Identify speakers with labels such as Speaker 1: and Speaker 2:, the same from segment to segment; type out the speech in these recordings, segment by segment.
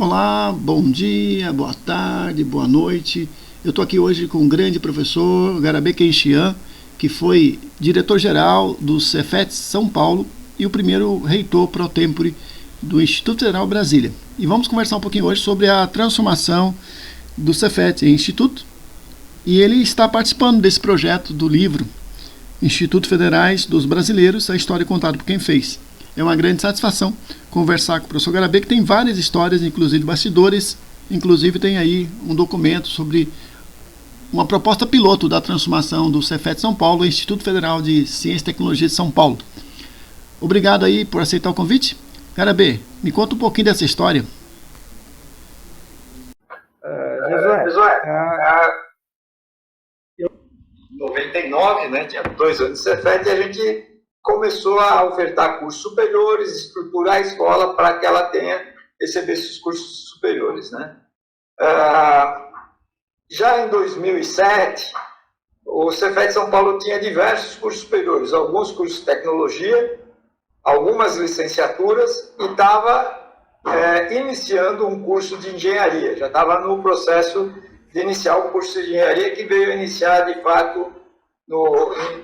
Speaker 1: Olá, bom dia, boa tarde, boa noite. Eu estou aqui hoje com o grande professor Garabé Kenchian, que foi diretor-geral do Cefet São Paulo e o primeiro reitor pro tempore do Instituto Federal Brasília. E vamos conversar um pouquinho hoje sobre a transformação do Cefet em Instituto. E ele está participando desse projeto do livro Institutos Federais dos Brasileiros, a história contada por quem fez. É uma grande satisfação conversar com o professor Garabé, que tem várias histórias, inclusive bastidores, inclusive tem aí um documento sobre uma proposta piloto da transformação do Cefet São Paulo, Instituto Federal de Ciência e Tecnologia de São Paulo. Obrigado aí por aceitar o convite. Garabé, me conta um pouquinho dessa história.
Speaker 2: Josué, em 99, né, tinha 2 anos de Cefet, e a gente começou a ofertar cursos superiores, estruturar a escola para que ela recebesse os cursos superiores, né? Já em 2007, o Cefet São Paulo tinha diversos cursos superiores, alguns cursos de tecnologia, algumas licenciaturas, e estava iniciando um curso de engenharia. Já estava no processo de iniciar o curso de engenharia, que veio iniciar, de fato, em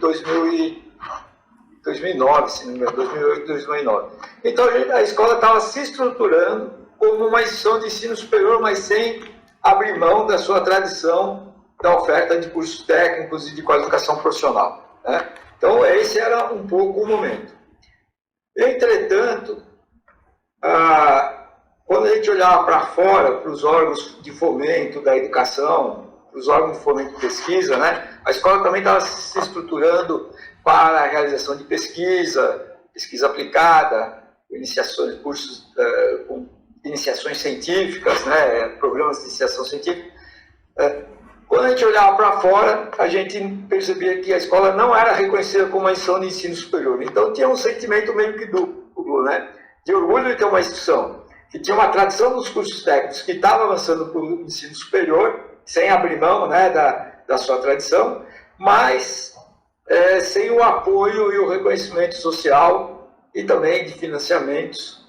Speaker 2: 2009, se não me engano, 2008, 2009. Então, a escola estava se estruturando como uma instituição de ensino superior, mas sem abrir mão da sua tradição da oferta de cursos técnicos e de qualificação profissional, né? Então, esse era um pouco o momento. Entretanto, quando a gente olhava para fora, para os órgãos de fomento da educação, para os órgãos de fomento de pesquisa, né, a escola também estava se estruturando para a realização de pesquisa aplicada, iniciações de cursos com iniciações científicas, né, programas de iniciação científica. Quando a gente olhava para fora, a gente percebia que a escola não era reconhecida como uma instituição de ensino superior. Então tinha um sentimento meio que duplo, né, de orgulho de ter uma instituição que tinha uma tradição dos cursos técnicos, que estava avançando para o ensino superior, sem abrir mão, né, da sua tradição, mas sem o apoio e o reconhecimento social e também de financiamentos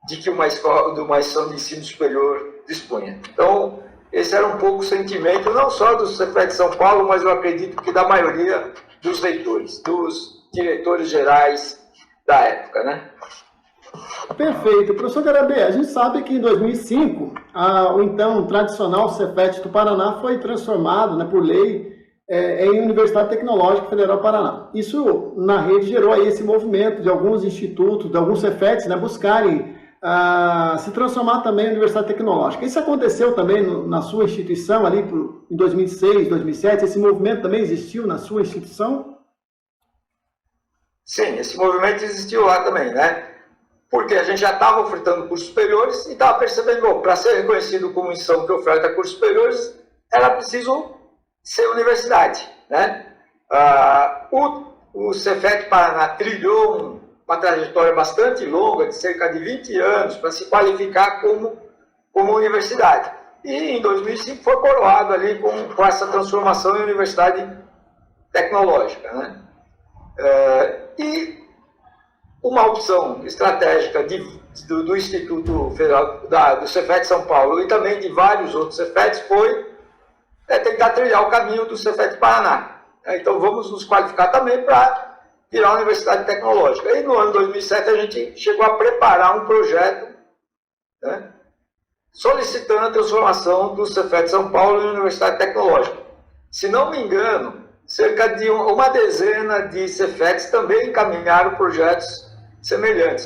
Speaker 2: de que uma instituição de ensino superior dispunha. Então, esse era um pouco o sentimento, não só do Cefet São Paulo, mas eu acredito que da maioria dos reitores, dos diretores gerais da época, né?
Speaker 1: Perfeito. Professor Garabé, a gente sabe que em 2005, o então tradicional Cefet do Paraná foi transformado, né, por lei, em Universidade Tecnológica Federal do Paraná. Isso, na rede, gerou aí esse movimento de alguns institutos, de alguns Cefets, né, buscarem se transformar também em Universidade Tecnológica. Isso aconteceu também na sua instituição, ali em 2006, 2007? Esse movimento também existiu na sua instituição?
Speaker 2: Sim, esse movimento existiu lá também, né? Porque a gente já estava ofertando cursos superiores e estava percebendo, para ser reconhecido como instituição que oferta cursos superiores, era preciso ser universidade, né? O Cefet Paraná trilhou uma trajetória bastante longa, de cerca de 20 anos, para se qualificar como universidade. E em 2005 foi coroado ali com essa transformação em universidade tecnológica, né? E uma opção estratégica do Instituto Federal, do Cefet São Paulo e também de vários outros Cefets foi tentar trilhar o caminho do Cefet Paraná. Então vamos nos qualificar também para virar uma universidade tecnológica. E no ano 2007 a gente chegou a preparar um projeto, né, solicitando a transformação do Cefet São Paulo em universidade tecnológica. Se não me engano, cerca de uma dezena de Cefets também encaminharam projetos semelhantes.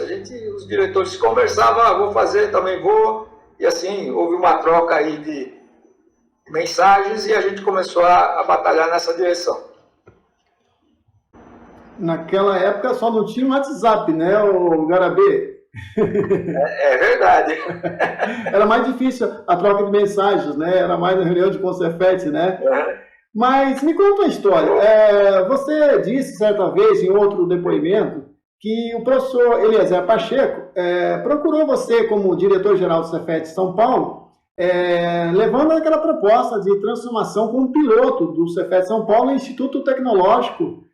Speaker 2: Os diretores conversavam, vou fazer, também vou, e assim houve uma troca aí de mensagens e a gente começou a batalhar nessa direção.
Speaker 1: Naquela época só não tinha o WhatsApp, né, o Garabé?
Speaker 2: É verdade.
Speaker 1: Era mais difícil a troca de mensagens, né? Era mais na reunião de Cefet, né? Mas me conta uma história. Você disse certa vez, em outro depoimento, que o professor Eliezer Pacheco procurou você como diretor-geral do Cefet São Paulo, levando aquela proposta de transformação como piloto do Cefet São Paulo em Instituto Tecnológico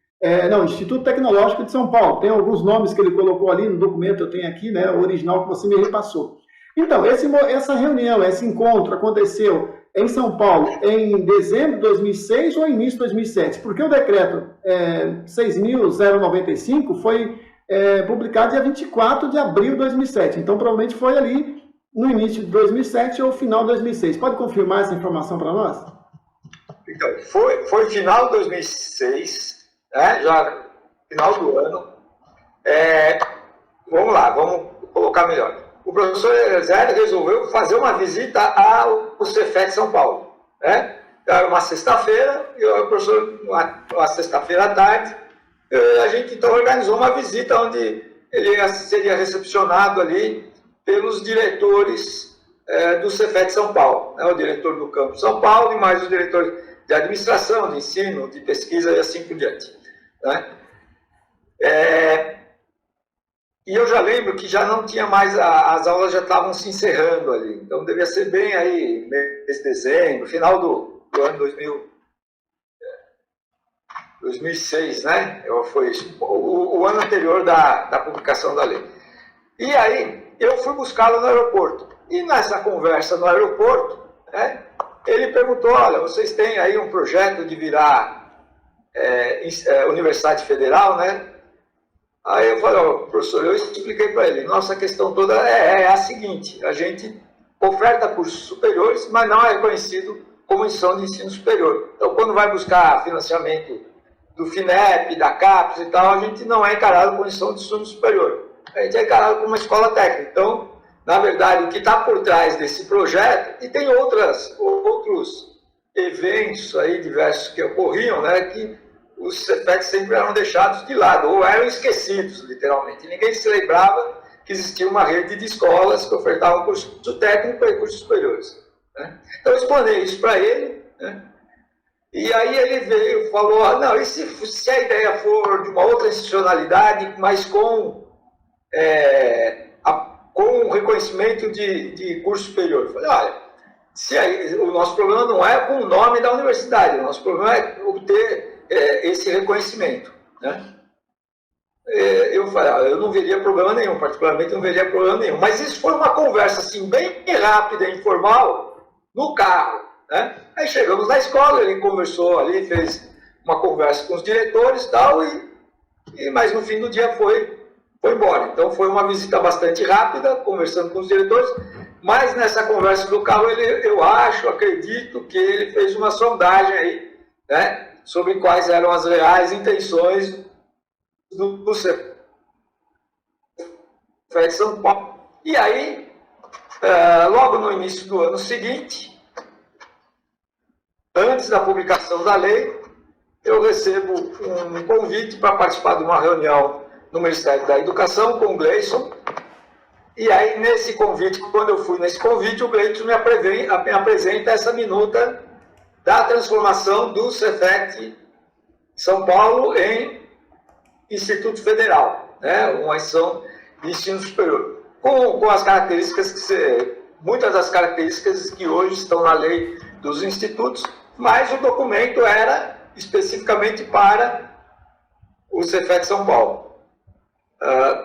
Speaker 1: Instituto Tecnológico de São Paulo. Tem alguns nomes que ele colocou ali no documento, eu tenho aqui, né, o original que você me repassou. Então, essa reunião, esse encontro aconteceu em São Paulo em dezembro de 2006 ou início de 2007? Porque o decreto 6.095 foi publicado dia 24 de abril de 2007. Então, provavelmente foi ali no início de 2007 ou final de 2006. Pode confirmar essa informação para nós?
Speaker 2: Então, foi final de 2006, né, já final do ano. Vamos lá, vamos colocar melhor. O professor Eliezer resolveu fazer uma visita ao Cefet São Paulo. Né? Era uma sexta-feira, e o professor, uma sexta-feira à tarde, a gente então organizou uma visita onde ele seria recepcionado ali pelos diretores do Cefet São Paulo. Né? O diretor do Campo São Paulo e mais os diretores de administração, de ensino, de pesquisa e assim por diante. Né? E eu já lembro que já não tinha mais, as aulas já estavam se encerrando ali, então devia ser bem aí, mês de dezembro, final do ano 2006, né? Foi isso, o ano anterior da publicação da lei. E aí, eu fui buscá-lo no aeroporto. E nessa conversa no aeroporto, né, ele perguntou, olha, vocês têm aí um projeto de virar Universidade Federal, né? Aí eu falei, professor, eu expliquei para ele, nossa questão toda é a seguinte, a gente oferta cursos superiores, mas não é reconhecido como instituição de ensino superior. Então, quando vai buscar financiamento do FINEP, da CAPES e tal, a gente não é encarado como instituição de ensino superior. A gente é encarado como uma escola técnica. Então, na verdade, o que está por trás desse projeto, e tem outros eventos aí diversos que ocorriam, né, que os Cefets sempre eram deixados de lado, ou eram esquecidos, literalmente. Ninguém se lembrava que existia uma rede de escolas que ofertavam curso técnico e cursos superiores. Né? Então, eu explanei isso para ele, né? E aí ele veio e falou, não, e se a ideia for de uma outra institucionalidade, mas com o reconhecimento de curso superior? Eu falei, olha, o nosso problema não é com o nome da universidade, o nosso problema é obter esse reconhecimento. Né? Eu falei, eu não veria problema nenhum, particularmente não veria problema nenhum. Mas isso foi uma conversa assim, bem rápida e informal, no carro. Né? Aí chegamos na escola, ele conversou ali, fez uma conversa com os diretores e tal, mas no fim do dia foi embora. Então foi uma visita bastante rápida, conversando com os diretores, mas nessa conversa do carro, acredito que ele fez uma sondagem aí, né, sobre quais eram as reais intenções do Cefet São Paulo. E aí, logo no início do ano seguinte, antes da publicação da lei, eu recebo um convite para participar de uma reunião no Ministério da Educação com o Gleison. E aí, nesse convite, quando eu fui nesse convite, o Gleison me apresenta essa minuta da transformação do Cefet São Paulo em Instituto Federal, né? Uma instituição de ensino superior, com as características muitas das características que hoje estão na lei dos institutos, mas o documento era especificamente para o Cefet São Paulo.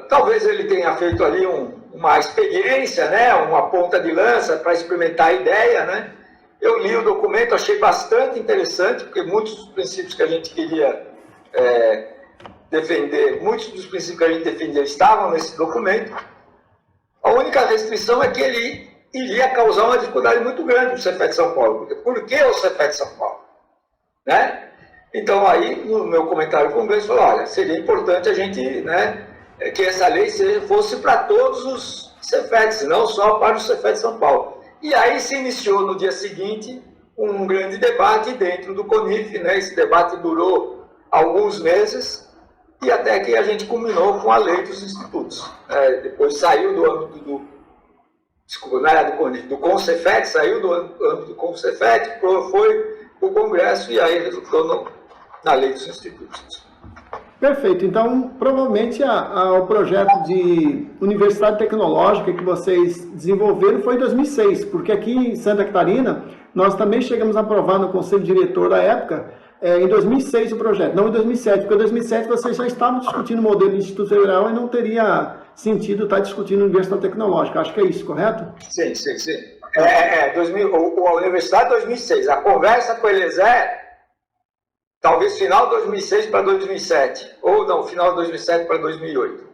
Speaker 2: Talvez ele tenha feito ali uma experiência, né? Uma ponta de lança para experimentar a ideia, né? Eu li o documento, achei bastante interessante, porque muitos dos princípios que a gente queria defender, muitos dos princípios que a gente defendia estavam nesse documento. A única restrição é que ele iria causar uma dificuldade muito grande no Cefet São Paulo. Por que o Cefet São Paulo? Né? Então, aí, no meu comentário com o Gleison, falou, olha, seria importante a gente, né, que essa lei fosse para todos os Cefets, não só para o Cefet São Paulo. E aí se iniciou no dia seguinte um grande debate dentro do CONIF, né? Esse debate durou alguns meses e até que a gente culminou com a lei dos institutos. Depois saiu do âmbito não era do CONIF, do CONCEFET, saiu do âmbito do CONCEFET, foi para o Congresso e aí resultou na lei dos institutos.
Speaker 1: Perfeito. Então, provavelmente o projeto de Universidade Tecnológica que vocês desenvolveram foi em 2006, porque aqui em Santa Catarina, nós também chegamos a aprovar no Conselho Diretor da época, em 2006 o projeto, não em 2007, porque em 2007 vocês já estavam discutindo o modelo de Instituto Federal e não teria sentido estar discutindo universidade tecnológica. Acho que é isso, correto?
Speaker 2: Sim. A Universidade 2006. A conversa com o Eliezer, talvez final de 2006 para 2007. Ou não, final de 2007 para 2008.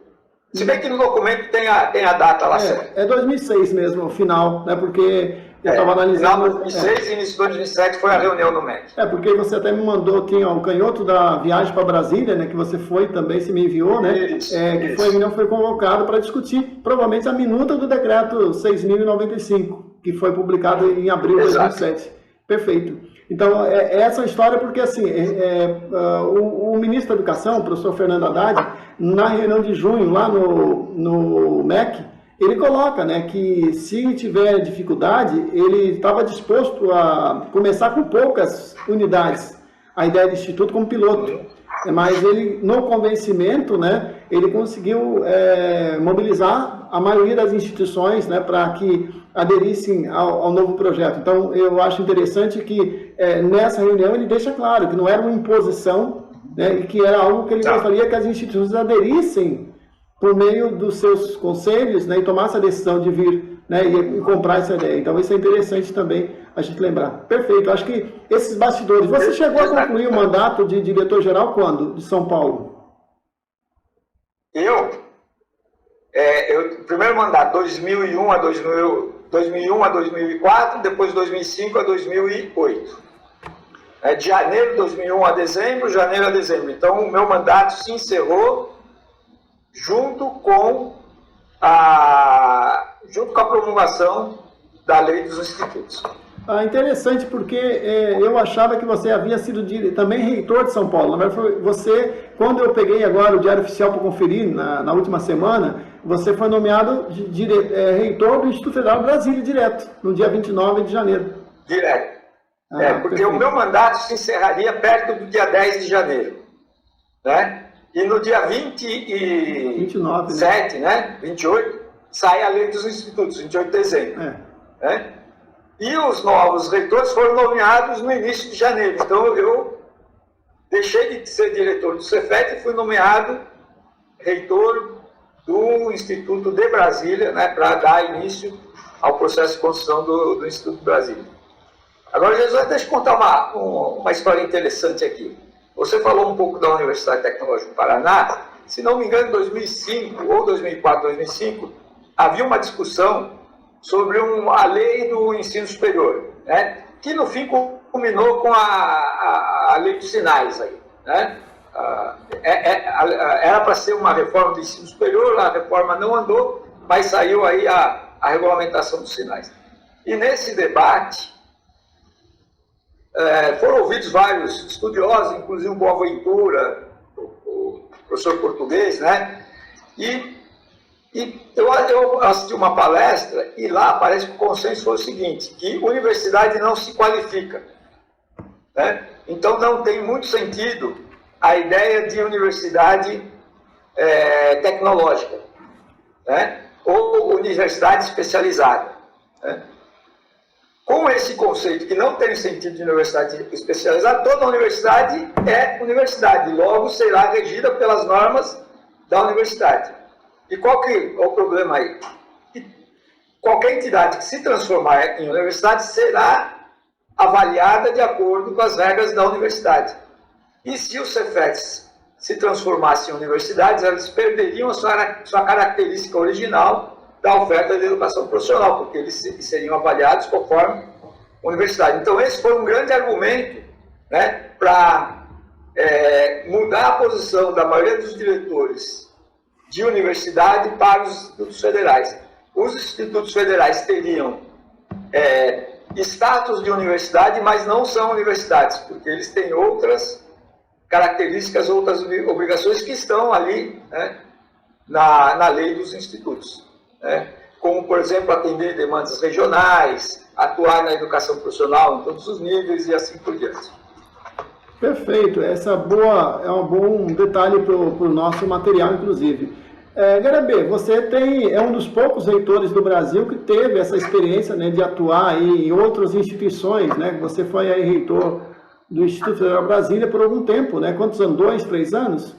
Speaker 2: Se bem que no documento tem a data lá certa.
Speaker 1: É 2006 mesmo, o final, né? Porque eu estava analisando...
Speaker 2: Final de 2006 e início de 2007 foi a reunião no MEC.
Speaker 1: Porque você até me mandou, tinha o canhoto da viagem para Brasília, né? Que você foi também, se me enviou, né?
Speaker 2: Isso.
Speaker 1: Foi convocado para discutir, provavelmente, a minuta do decreto 6.095, que foi publicado em abril de 2007. Perfeito. Então, essa história, porque assim, o ministro da Educação, o professor Fernando Haddad, na reunião de junho, lá no MEC, ele coloca, né, que se tiver dificuldade, ele estava disposto a começar com poucas unidades, a ideia do Instituto como piloto. Mas ele, no convencimento, né, ele conseguiu mobilizar a maioria das instituições, né, para que aderissem ao novo projeto. Então, eu acho interessante que nessa reunião ele deixa claro que não era uma imposição, né, e que era algo que ele gostaria que as instituições aderissem por meio dos seus conselhos, né, e tomassem a decisão de vir, né, e comprar essa ideia. Então, isso é interessante também a gente lembrar. Perfeito. Acho que esses bastidores... Você chegou a concluir o mandato de diretor-geral quando? De São Paulo?
Speaker 2: Eu, primeiro mandato, 2001 a 2004, depois 2005 a 2008. De janeiro de 2001 a dezembro, janeiro a dezembro. Então, o meu mandato se encerrou junto com a promulgação da lei dos institutos.
Speaker 1: Interessante, porque eu achava que você havia sido também reitor de São Paulo. Na verdade, você, quando eu peguei agora o Diário Oficial para conferir, na última semana, você foi nomeado reitor do Instituto Federal Brasília direto, no dia 29 de janeiro.
Speaker 2: Direto. Porque perfeito. O meu mandato se encerraria perto do dia 10 de janeiro. Né? E no dia 27, né? 28, sai a lei dos institutos, 28 de dezembro. Né? E os novos reitores foram nomeados no início de janeiro. Então, eu deixei de ser diretor do Cefet e fui nomeado reitor do Instituto de Brasília, né, para dar início ao processo de construção do Instituto de Brasília. Agora, Jesus, deixa eu contar uma história interessante aqui. Você falou um pouco da Universidade Tecnológica do Paraná. Se não me engano, em 2005, ou 2004, 2005, havia uma discussão sobre a lei do ensino superior, né? Que no fim culminou com a lei dos sinais aí, né? Era para ser uma reforma do ensino superior, a reforma não andou, mas saiu aí a regulamentação dos sinais. E nesse debate foram ouvidos vários estudiosos, inclusive o Boaventura, o professor português, né? E eu assisti uma palestra e lá parece que o consenso foi o seguinte, que universidade não se qualifica, né? Então não tem muito sentido a ideia de universidade tecnológica, né? Ou universidade especializada, né? Com esse conceito que não tem sentido de universidade especializada, toda universidade é universidade, logo será regida pelas normas da universidade. E qual que é o problema aí? Que qualquer entidade que se transformar em universidade será avaliada de acordo com as regras da universidade. E se os Cefets se transformassem em universidades, elas perderiam a sua característica original da oferta de educação profissional, porque eles seriam avaliados conforme a universidade. Então, esse foi um grande argumento, né, para mudar a posição da maioria dos diretores de universidade para os institutos federais. Os institutos federais teriam status de universidade, mas não são universidades, porque eles têm outras características, outras obrigações que estão ali, né, na lei dos institutos. Como, por exemplo, atender demandas regionais, atuar na educação profissional em todos os níveis e assim por diante.
Speaker 1: Perfeito, essa é um bom detalhe para o nosso material, inclusive. Garabê, você é um dos poucos reitores do Brasil que teve essa experiência, né, de atuar em outras instituições, né? Você foi aí reitor do Instituto Federal Brasília por algum tempo, né? Quantos anos? 2, 3 anos?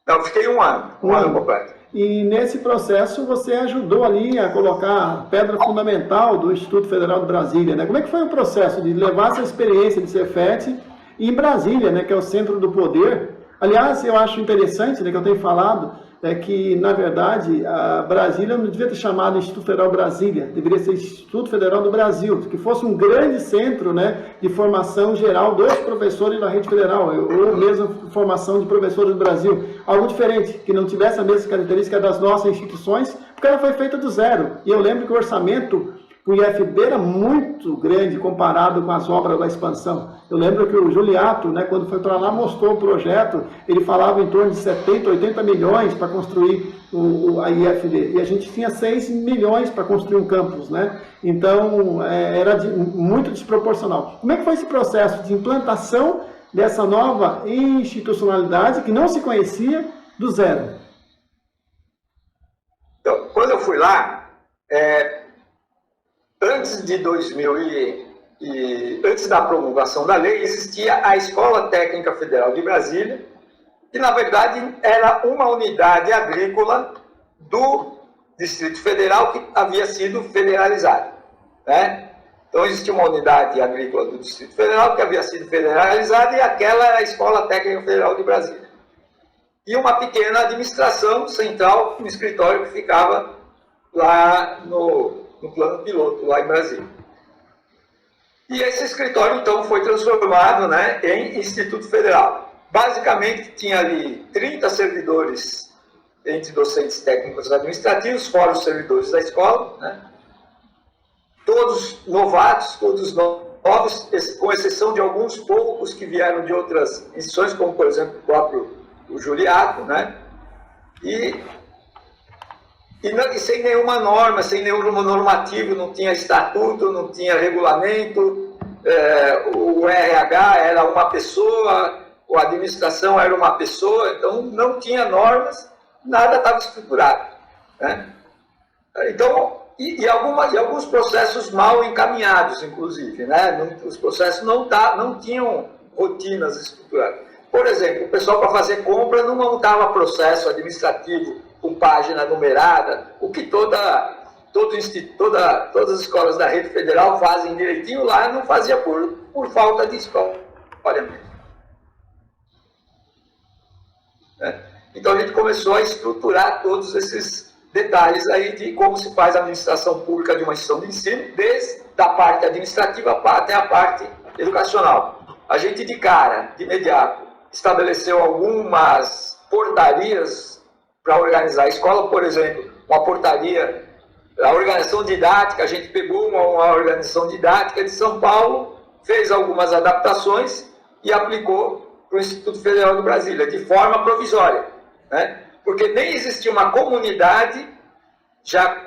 Speaker 2: Não, fiquei um ano completo.
Speaker 1: E nesse processo você ajudou ali a colocar a pedra fundamental do Instituto Federal de Brasília, né? Como é que foi o processo de levar essa experiência de Cefet em Brasília, né, que é o centro do poder? Aliás, eu acho interessante, né, que eu tenho falado, é que, na verdade, a Brasília não devia ter chamado Instituto Federal Brasília, deveria ser Instituto Federal do Brasil, que fosse um grande centro, né, de formação geral dos professores da rede federal, ou mesmo formação de professores do Brasil. Algo diferente, que não tivesse a mesma característica das nossas instituições, porque ela foi feita do zero. E eu lembro que o orçamento o IFB era muito grande comparado com as obras da expansão. Eu lembro que o Juliato, né, quando foi para lá, mostrou o projeto, ele falava em torno de 70, 80 milhões para construir a IFB. E a gente tinha 6 milhões para construir um campus, né? Então, era muito desproporcional. Como é que foi esse processo de implantação dessa nova institucionalidade que não se conhecia do zero?
Speaker 2: Então, quando eu fui lá, antes de 2000 antes da promulgação da lei, existia a Escola Técnica Federal de Brasília, que na verdade era uma unidade agrícola do Distrito Federal que havia sido federalizada, né? Então existia uma unidade agrícola do Distrito Federal que havia sido federalizada e aquela era a Escola Técnica Federal de Brasília. E uma pequena administração central, um escritório que ficava lá no plano piloto, lá em Brasília. E esse escritório, então, foi transformado, né, em Instituto Federal. Basicamente, tinha ali 30 servidores, entre docentes técnicos e administrativos, fora os servidores da escola, né, todos novatos, todos novos, com exceção de alguns poucos que vieram de outras instituições, como, por exemplo, o próprio Juliato, né, e sem nenhuma norma, sem nenhum normativo, não tinha estatuto, não tinha regulamento, o RH era uma pessoa, a administração era uma pessoa, então não tinha normas, nada estava estruturado, né? Então, e alguns processos mal encaminhados, inclusive, né? Os processos não tinham rotinas estruturadas. Por exemplo, o pessoal para fazer compra não montava processo administrativo com página numerada, o que todas as escolas da rede federal fazem direitinho, lá não fazia por falta de escola. Então a gente começou a estruturar todos esses detalhes aí de como se faz a administração pública de uma instituição de ensino, desde a parte administrativa até a parte educacional. A gente de imediato, estabeleceu algumas portarias para organizar a escola, por exemplo, uma portaria, a organização didática, a gente pegou uma organização didática de São Paulo, fez algumas adaptações e aplicou para o Instituto Federal de Brasília, de forma provisória, né? Porque nem existia uma comunidade já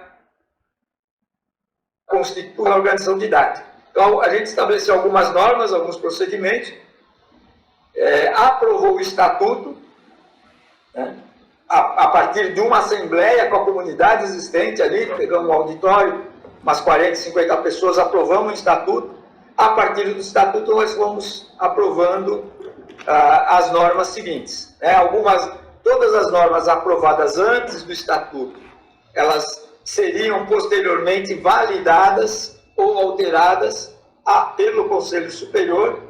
Speaker 2: constitui a organização didática. Então, a gente estabeleceu algumas normas, alguns procedimentos, aprovou o estatuto, né? A partir de uma assembleia com a comunidade existente ali, pegamos um auditório, umas 40, 50 pessoas, aprovamos o estatuto. A partir do estatuto, nós fomos aprovando as normas seguintes, né? Todas as normas aprovadas antes do estatuto, elas seriam posteriormente validadas ou alteradas pelo Conselho Superior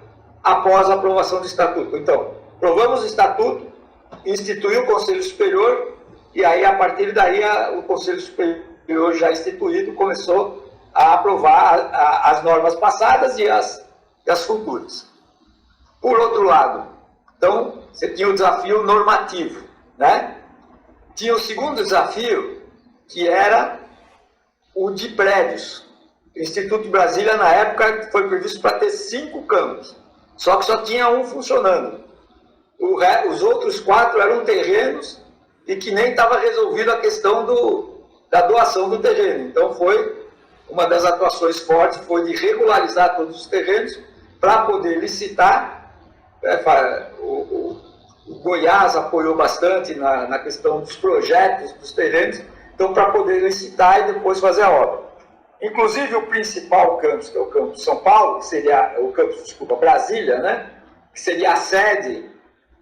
Speaker 2: após a aprovação do estatuto. Então, aprovamos o estatuto, instituiu o Conselho Superior, e aí, a partir daí, o Conselho Superior já instituído começou a aprovar as normas passadas e as futuras. Por outro lado, então, você tinha o desafio normativo, né? Tinha o segundo desafio, que era o de prédios. O Instituto de Brasília, na época, foi previsto para ter 5 campos, só que só tinha um funcionando. Os outros 4 eram terrenos e que nem estava resolvida a questão da doação do terreno. Então, uma das atuações fortes foi de regularizar todos os terrenos para poder licitar. O Goiás apoiou bastante na questão dos projetos dos terrenos, então, para poder licitar e depois fazer a obra. Inclusive, o principal campus, que é o campus São Paulo, que seria o campus, Brasília, né? Que seria a sede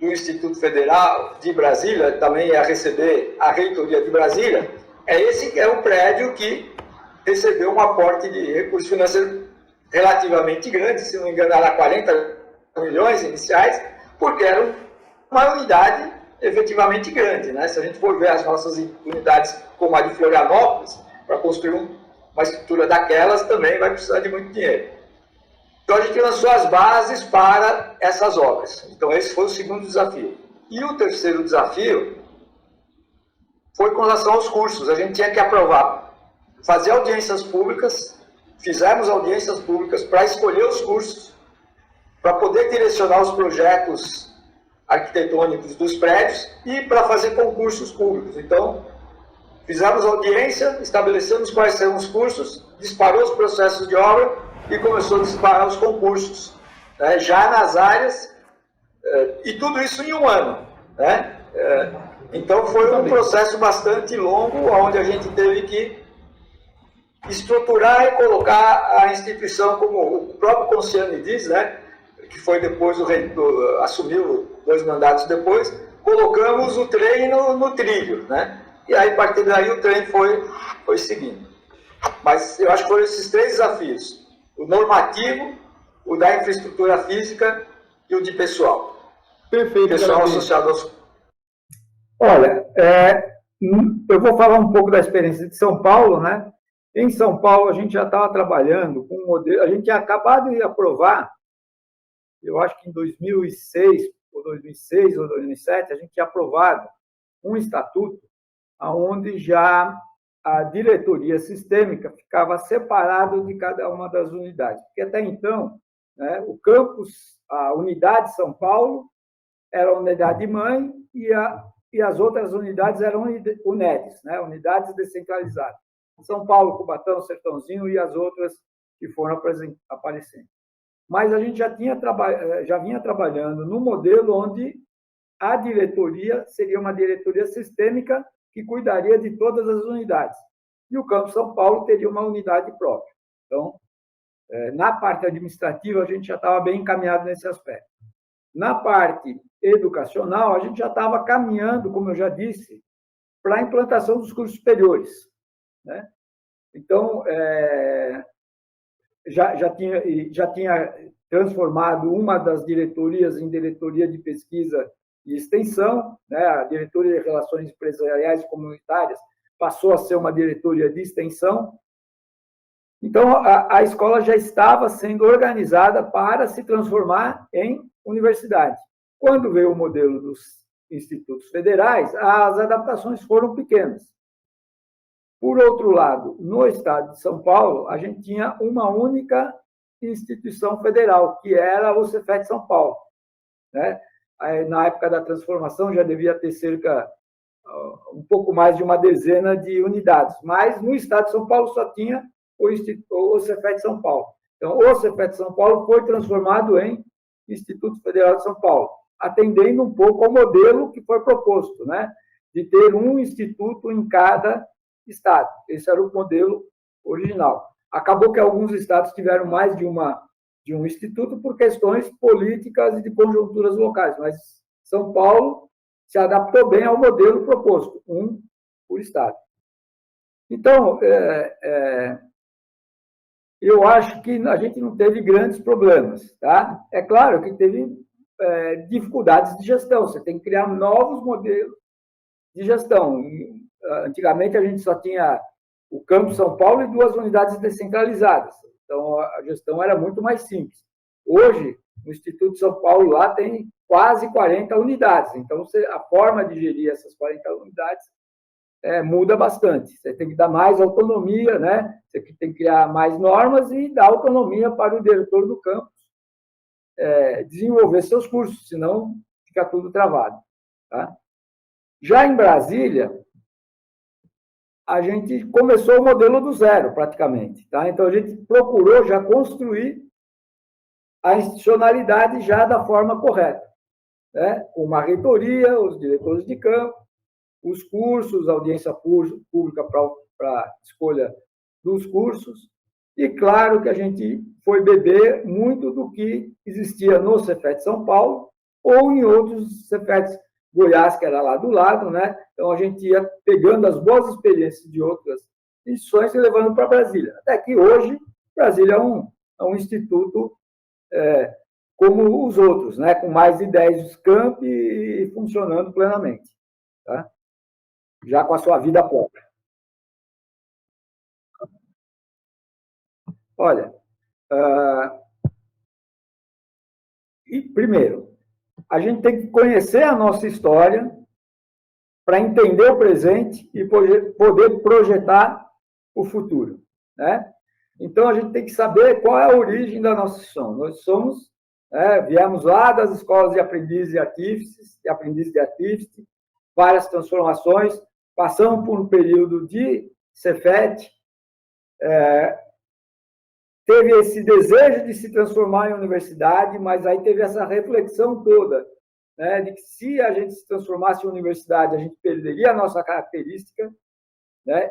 Speaker 2: do Instituto Federal de Brasília, também ia receber a reitoria de Brasília, esse que é o prédio que recebeu um aporte de recursos financeiros relativamente grande, se não me engano, era 40 milhões iniciais, porque era uma unidade efetivamente grande, né? Se a gente for ver as nossas unidades como a de Florianópolis, para construir uma estrutura daquelas também vai precisar de muito dinheiro. Então a gente lançou as bases para essas obras. Então esse foi o segundo desafio. E o terceiro desafio foi com relação aos cursos. A gente tinha que aprovar, fazer audiências públicas, fizemos audiências públicas para escolher os cursos, para poder direcionar os projetos arquitetônicos dos prédios e para fazer concursos públicos. Então, fizemos audiência, estabelecemos quais serão os cursos, disparou os processos de obra e começou a disparar os concursos, né, já nas áreas, e tudo isso em um ano, né? Então, foi um processo bastante longo, onde a gente teve que estruturar e colocar a instituição, como o próprio Conciani diz, né, que foi depois assumiu 2 mandatos depois, colocamos o trem no trilho, né? E aí, a partir daí, o trem foi seguindo. Mas eu acho que foram esses 3 desafios: o normativo, o da infraestrutura física e o de pessoal.
Speaker 1: Perfeito.
Speaker 2: Pessoal associado aos...
Speaker 3: Olha, eu vou falar um pouco da experiência de São Paulo, né? Em São Paulo, a gente já estava trabalhando com um modelo, a gente tinha acabado de aprovar, eu acho que em 2006 ou 2007, a gente tinha aprovado um estatuto onde já a diretoria sistêmica ficava separado de cada uma das unidades. Porque até então, né, o campus, a unidade São Paulo, era a unidade mãe e as outras unidades eram UNEDs, né, unidades descentralizadas. São Paulo, Cubatão, Sertãozinho e as outras que foram aparecendo. Mas a gente já vinha trabalhando no modelo onde a diretoria seria uma diretoria sistêmica que cuidaria de todas as unidades. E o Campus São Paulo teria uma unidade própria. Então, na parte administrativa, a gente já estava bem encaminhado nesse aspecto. Na parte educacional, a gente já estava caminhando, como eu já disse, para a implantação dos cursos superiores, né? Então, já tinha transformado uma das diretorias em diretoria de pesquisa e extensão, né? A diretoria de relações empresariais e comunitárias passou a ser uma diretoria de extensão. Então, a escola já estava sendo organizada para se transformar em universidade. Quando veio o modelo dos institutos federais, as adaptações foram pequenas. Por outro lado, no estado de São Paulo, a gente tinha uma única instituição federal, que era o Cefet São Paulo, né? Na época da transformação, já devia ter um pouco mais de uma dezena de unidades, mas no estado de São Paulo só tinha o Cefet São Paulo. Então, o Cefet São Paulo foi transformado em Instituto Federal de São Paulo, atendendo um pouco ao modelo que foi proposto, né, de ter um instituto em cada estado. Esse era o modelo original. Acabou que alguns estados tiveram mais de um instituto por questões políticas e de conjunturas locais, mas São Paulo se adaptou bem ao modelo proposto, um por estado. Então, eu acho que a gente não teve grandes problemas, tá? É claro que teve dificuldades de gestão, você tem que criar novos modelos de gestão. Antigamente, a gente só tinha o Campus São Paulo e 2 unidades descentralizadas, então a gestão era muito mais simples. Hoje, no Instituto São Paulo, lá tem quase 40 unidades, então a forma de gerir essas 40 unidades muda bastante. Você tem que dar mais autonomia, né? Você tem que criar mais normas e dar autonomia para o diretor do campus desenvolver seus cursos, senão fica tudo travado, tá? Já em Brasília, a gente começou o modelo do zero, praticamente, tá? Então, a gente procurou já construir a institucionalidade já da forma correta, né? Com uma reitoria, os diretores de campo, os cursos, audiência pública para escolha dos cursos, e claro que a gente foi beber muito do que existia no Cefet São Paulo ou em outros Cefetes, Goiás, que era lá do lado, né? Então a gente ia pegando as boas experiências de outras instituições e levando para Brasília. Até que hoje, Brasília é um instituto como os outros, né? Com mais de 10 campi e funcionando plenamente, tá? Já com a sua vida própria. Olha, primeiro, a gente tem que conhecer a nossa história para entender o presente e poder projetar o futuro, né? Então, a gente tem que saber qual é a origem da nossa instituição. Nós somos, viemos lá das escolas de aprendizes e aprendizes de artífice, várias transformações, passamos por um período de Cefet, teve esse desejo de se transformar em universidade, mas aí teve essa reflexão toda, né, de que se a gente se transformasse em universidade, a gente perderia a nossa característica, né,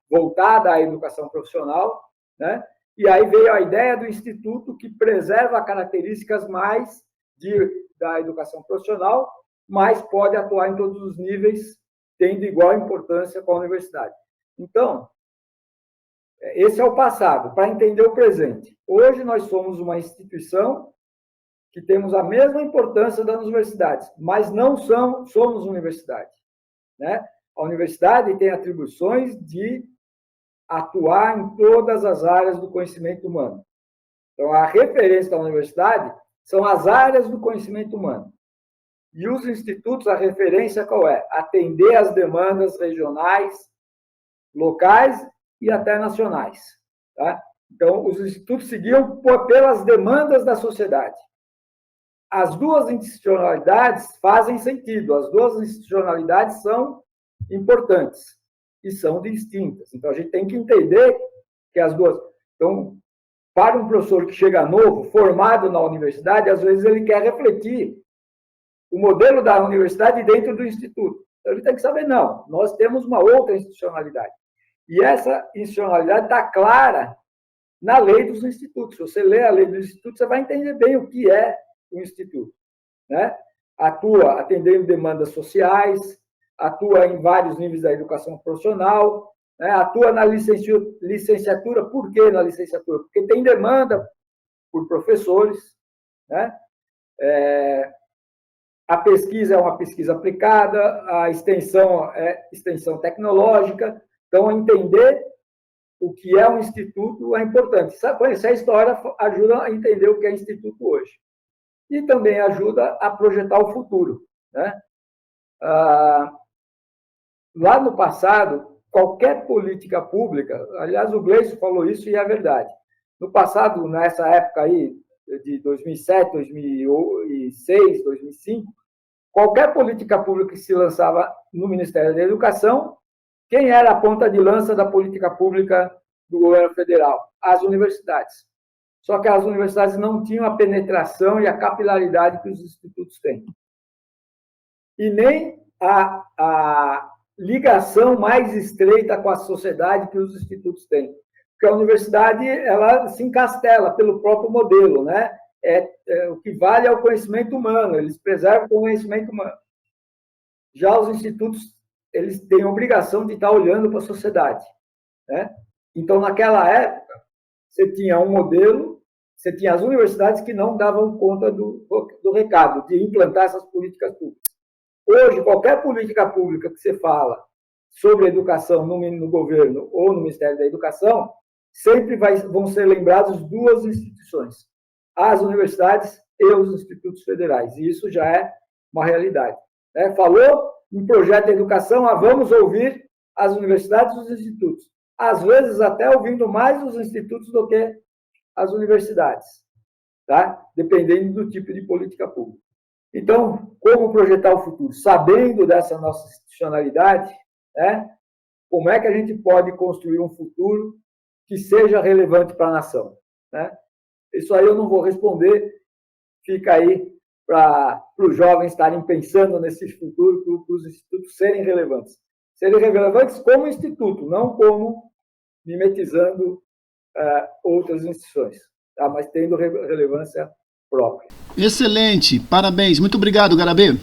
Speaker 3: voltada à educação profissional, né, e aí veio a ideia do instituto que preserva características mais da educação profissional, mas pode atuar em todos os níveis, tendo igual importância com a universidade. Então, esse é o passado, para entender o presente. Hoje nós somos uma instituição que temos a mesma importância das universidades, mas não somos universidade, né? A universidade tem atribuições de atuar em todas as áreas do conhecimento humano. Então, a referência da universidade são as áreas do conhecimento humano. E os institutos, a referência qual é? Atender às demandas regionais, locais e até nacionais, tá? Então, os institutos seguiam pelas demandas da sociedade. As duas institucionalidades fazem sentido, as duas institucionalidades são importantes e são distintas. Então, a gente tem que entender que as duas... Então, para um professor que chega novo, formado na universidade, às vezes ele quer refletir o modelo da universidade dentro do instituto. Então, ele tem que saber, não, nós temos uma outra institucionalidade. E essa institucionalidade está clara na lei dos institutos. Se você lê a lei dos institutos, você vai entender bem o que é o instituto, né? Atua atendendo demandas sociais, atua em vários níveis da educação profissional, né? Atua na licenciatura. Por que na licenciatura? Porque tem demanda por professores, né? A pesquisa é uma pesquisa aplicada, a extensão é extensão tecnológica. Então, entender o que é um instituto é importante. Conhecer a história ajuda a entender o que é instituto hoje. E também ajuda a projetar o futuro, né? Lá no passado, qualquer política pública, aliás, o Gleison falou isso e é verdade. No passado, nessa época aí, de 2007, 2006, 2005, qualquer política pública que se lançava no Ministério da Educação, quem era a ponta de lança da política pública do governo federal? As universidades. Só que as universidades não tinham a penetração e a capilaridade que os institutos têm. E nem a ligação mais estreita com a sociedade que os institutos têm. Porque a universidade, ela se encastela pelo próprio modelo, né? O que vale é o conhecimento humano, eles preservam o conhecimento humano. Já os institutos, eles têm a obrigação de estar olhando para a sociedade, né? Então, naquela época, você tinha um modelo, você tinha as universidades que não davam conta do recado, de implantar essas políticas públicas. Hoje, qualquer política pública que você fala sobre educação no governo ou no Ministério da Educação, sempre vão ser lembradas duas instituições, as universidades e os institutos federais. E isso já é uma realidade, né? Falou em projeto de educação, vamos ouvir as universidades e os institutos. Às vezes, até ouvindo mais os institutos do que as universidades, tá? Dependendo do tipo de política pública. Então, como projetar o futuro? Sabendo dessa nossa institucionalidade, né? Como é que a gente pode construir um futuro que seja relevante para a nação, né? Isso aí eu não vou responder, fica aí para os jovens estarem pensando nesse futuro, para os institutos serem relevantes. Serem relevantes como instituto, não como mimetizando outras instituições, tá? Mas tendo relevância própria.
Speaker 1: Excelente, parabéns. Muito obrigado, Garabê.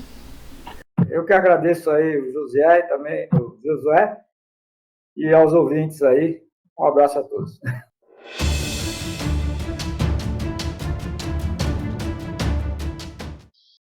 Speaker 3: Eu que agradeço aí o José e também o Josué e aos ouvintes aí. Um abraço a todos.